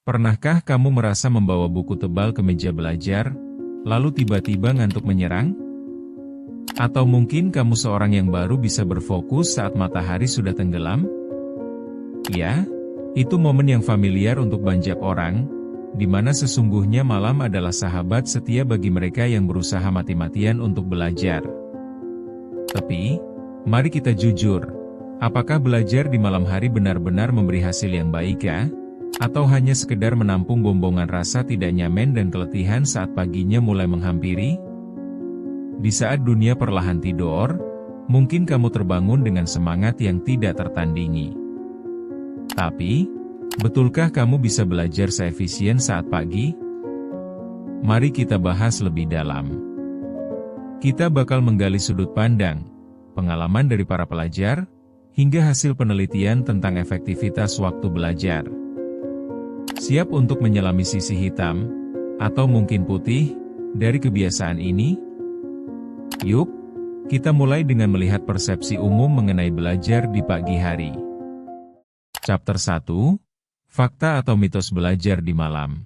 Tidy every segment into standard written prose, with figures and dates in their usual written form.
Pernahkah kamu merasa membawa buku tebal ke meja belajar, lalu tiba-tiba ngantuk menyerang? Atau mungkin kamu seorang yang baru bisa berfokus saat matahari sudah tenggelam? Ya, itu momen yang familiar untuk banyak orang, di mana sesungguhnya malam adalah sahabat setia bagi mereka yang berusaha mati-matian untuk belajar. Tapi, mari kita jujur, apakah belajar di malam hari benar-benar memberi hasil yang baik ya? Atau hanya sekedar menampung bombongan rasa tidak nyaman dan keletihan saat paginya mulai menghampiri? Di saat dunia perlahan tidur, mungkin kamu terbangun dengan semangat yang tidak tertandingi. Tapi, betulkah kamu bisa belajar seefisien saat pagi? Mari kita bahas lebih dalam. Kita bakal menggali sudut pandang, pengalaman dari para pelajar, hingga hasil penelitian tentang efektivitas waktu belajar. Siap untuk menyelami sisi hitam, atau mungkin putih, dari kebiasaan ini? Yuk, kita mulai dengan melihat persepsi umum mengenai belajar di pagi hari. Chapter 1, Fakta atau Mitos Belajar di Malam.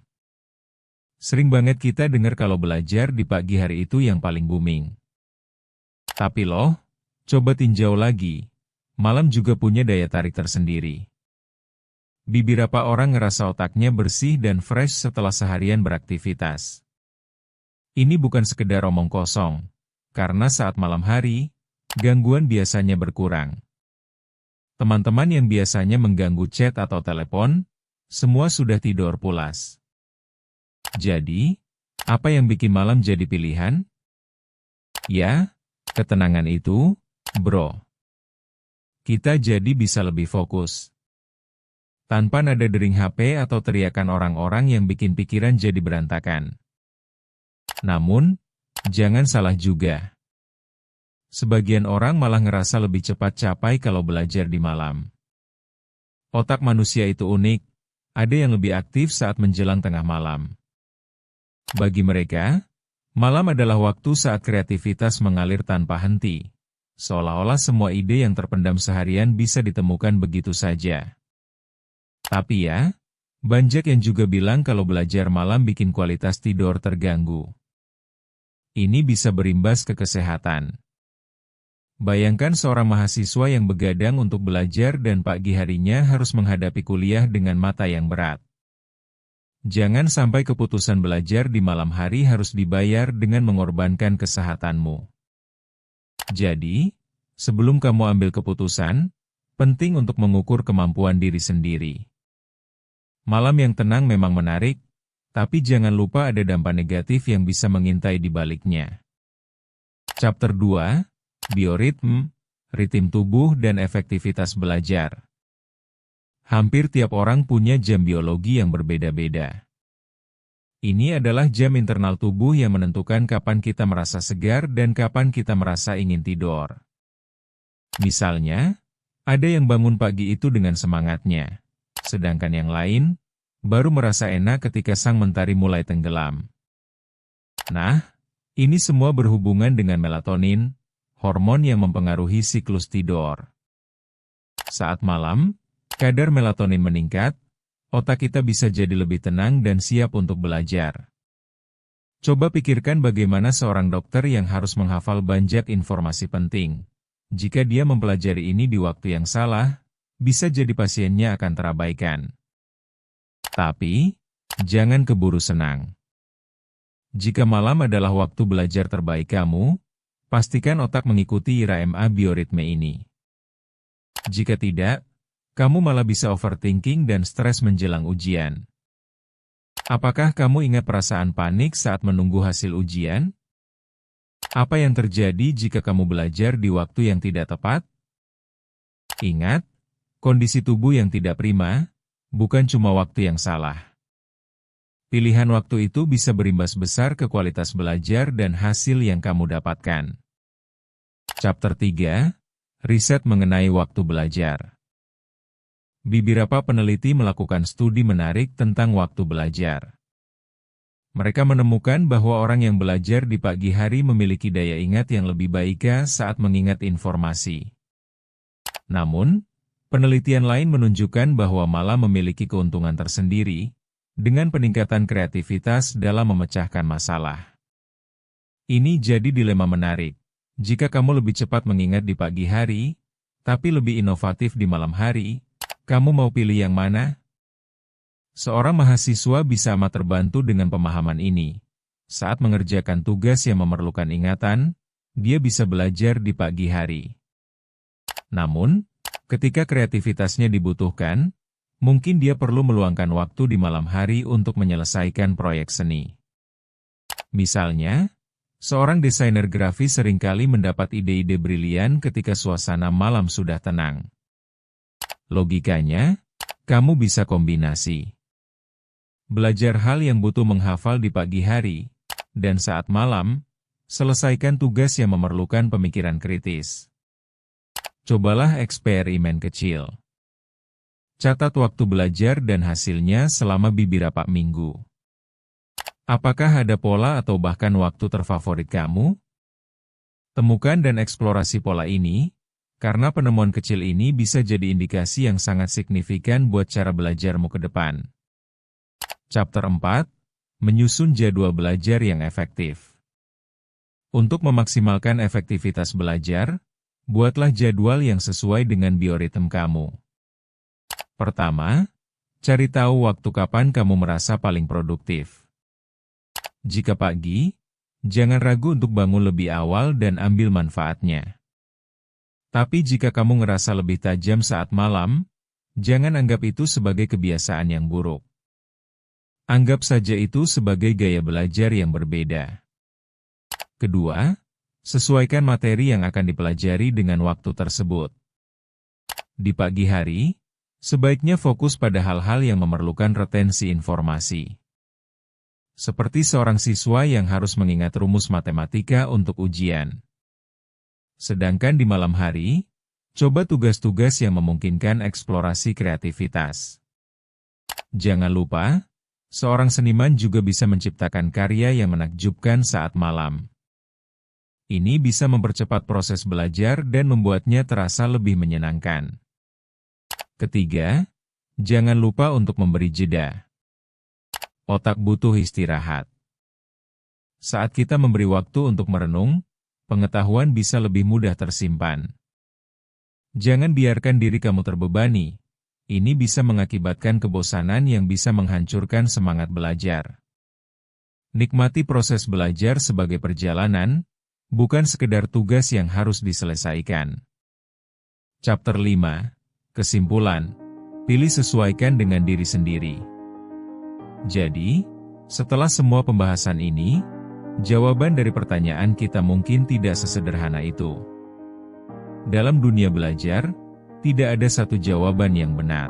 Sering banget kita dengar kalau belajar di pagi hari itu yang paling booming. Tapi loh, coba tinjau lagi, malam juga punya daya tarik tersendiri. Beberapa orang ngerasa otaknya bersih dan fresh setelah seharian beraktivitas. Ini bukan sekedar omong kosong, karena saat malam hari, gangguan biasanya berkurang. Teman-teman yang biasanya mengganggu chat atau telepon, semua sudah tidur pulas. Jadi, apa yang bikin malam jadi pilihan? Ya, ketenangan itu, bro. Kita jadi bisa lebih fokus. Tanpa nada dering HP atau teriakan orang-orang yang bikin pikiran jadi berantakan. Namun, jangan salah juga. Sebagian orang malah ngerasa lebih cepat capai kalau belajar di malam. Otak manusia itu unik, ada yang lebih aktif saat menjelang tengah malam. Bagi mereka, malam adalah waktu saat kreativitas mengalir tanpa henti. Seolah-olah semua ide yang terpendam seharian bisa ditemukan begitu saja. Tapi ya, banyak yang juga bilang kalau belajar malam bikin kualitas tidur terganggu. Ini bisa berimbas ke kesehatan. Bayangkan seorang mahasiswa yang begadang untuk belajar dan pagi harinya harus menghadapi kuliah dengan mata yang berat. Jangan sampai keputusan belajar di malam hari harus dibayar dengan mengorbankan kesehatanmu. Jadi, sebelum kamu ambil keputusan, penting untuk mengukur kemampuan diri sendiri. Malam yang tenang memang menarik, tapi jangan lupa ada dampak negatif yang bisa mengintai di baliknya. Chapter 2, Bioritme, Ritme Tubuh dan Efektivitas Belajar. Hampir tiap orang punya jam biologi yang berbeda-beda. Ini adalah jam internal tubuh yang menentukan kapan kita merasa segar dan kapan kita merasa ingin tidur. Misalnya, ada yang bangun pagi itu dengan semangatnya. Sedangkan yang lain, baru merasa enak ketika sang mentari mulai tenggelam. Nah, ini semua berhubungan dengan melatonin, hormon yang mempengaruhi siklus tidur. Saat malam, kadar melatonin meningkat, otak kita bisa jadi lebih tenang dan siap untuk belajar. Coba pikirkan bagaimana seorang dokter yang harus menghafal banyak informasi penting. Jika dia mempelajari ini di waktu yang salah, bisa jadi pasiennya akan terabaikan. Tapi, jangan keburu senang. Jika malam adalah waktu belajar terbaik kamu, pastikan otak mengikuti irama bioritme ini. Jika tidak, kamu malah bisa overthinking dan stres menjelang ujian. Apakah kamu ingat perasaan panik saat menunggu hasil ujian? Apa yang terjadi jika kamu belajar di waktu yang tidak tepat? Ingat, kondisi tubuh yang tidak prima, bukan cuma waktu yang salah. Pilihan waktu itu bisa berimbas besar ke kualitas belajar dan hasil yang kamu dapatkan. Chapter 3, Riset mengenai waktu belajar. Beberapa peneliti melakukan studi menarik tentang waktu belajar. Mereka menemukan bahwa orang yang belajar di pagi hari memiliki daya ingat yang lebih baik saat mengingat informasi. Namun, penelitian lain menunjukkan bahwa malam memiliki keuntungan tersendiri, dengan peningkatan kreativitas dalam memecahkan masalah. Ini jadi dilema menarik. Jika kamu lebih cepat mengingat di pagi hari, tapi lebih inovatif di malam hari, kamu mau pilih yang mana? Seorang mahasiswa bisa amat terbantu dengan pemahaman ini. Saat mengerjakan tugas yang memerlukan ingatan, dia bisa belajar di pagi hari. Namun, ketika kreativitasnya dibutuhkan, mungkin dia perlu meluangkan waktu di malam hari untuk menyelesaikan proyek seni. Misalnya, seorang desainer grafis seringkali mendapat ide-ide brilian ketika suasana malam sudah tenang. Logikanya, kamu bisa kombinasi. Belajar hal yang butuh menghafal di pagi hari, dan saat malam, selesaikan tugas yang memerlukan pemikiran kritis. Cobalah eksperimen kecil. Catat waktu belajar dan hasilnya selama beberapa minggu. Apakah ada pola atau bahkan waktu terfavorit kamu? Temukan dan eksplorasi pola ini, karena penemuan kecil ini bisa jadi indikasi yang sangat signifikan buat cara belajarmu ke depan. Chapter 4. Menyusun jadwal belajar yang efektif. Untuk memaksimalkan efektivitas belajar, buatlah jadwal yang sesuai dengan bioritme kamu. Pertama, cari tahu waktu kapan kamu merasa paling produktif. Jika pagi, jangan ragu untuk bangun lebih awal dan ambil manfaatnya. Tapi jika kamu ngerasa lebih tajam saat malam, jangan anggap itu sebagai kebiasaan yang buruk. Anggap saja itu sebagai gaya belajar yang berbeda. Kedua, sesuaikan materi yang akan dipelajari dengan waktu tersebut. Di pagi hari, sebaiknya fokus pada hal-hal yang memerlukan retensi informasi. Seperti seorang siswa yang harus mengingat rumus matematika untuk ujian. Sedangkan di malam hari, coba tugas-tugas yang memungkinkan eksplorasi kreativitas. Jangan lupa, seorang seniman juga bisa menciptakan karya yang menakjubkan saat malam. Ini bisa mempercepat proses belajar dan membuatnya terasa lebih menyenangkan. Ketiga, jangan lupa untuk memberi jeda. Otak butuh istirahat. Saat kita memberi waktu untuk merenung, pengetahuan bisa lebih mudah tersimpan. Jangan biarkan diri kamu terbebani. Ini bisa mengakibatkan kebosanan yang bisa menghancurkan semangat belajar. Nikmati proses belajar sebagai perjalanan, bukan sekedar tugas yang harus diselesaikan. Chapter 5. Kesimpulan, pilih sesuaikan dengan diri sendiri. Jadi, setelah semua pembahasan ini, jawaban dari pertanyaan kita mungkin tidak sesederhana itu. Dalam dunia belajar, tidak ada satu jawaban yang benar.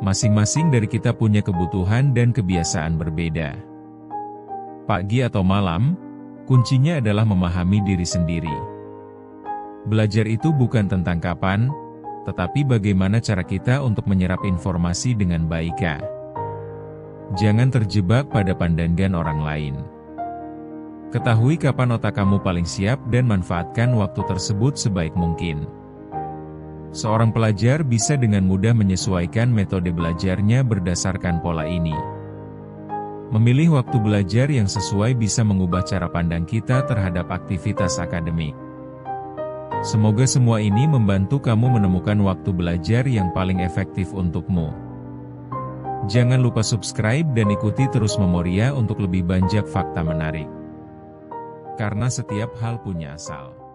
Masing-masing dari kita punya kebutuhan dan kebiasaan berbeda. Pagi atau malam, kuncinya adalah memahami diri sendiri. Belajar itu bukan tentang kapan, tetapi bagaimana cara kita untuk menyerap informasi dengan baik. Jangan terjebak pada pandangan orang lain. Ketahui kapan otak kamu paling siap dan manfaatkan waktu tersebut sebaik mungkin. Seorang pelajar bisa dengan mudah menyesuaikan metode belajarnya berdasarkan pola ini. Memilih waktu belajar yang sesuai bisa mengubah cara pandang kita terhadap aktivitas akademik. Semoga semua ini membantu kamu menemukan waktu belajar yang paling efektif untukmu. Jangan lupa subscribe dan ikuti terus Memoria untuk lebih banyak fakta menarik. Karena setiap hal punya asal.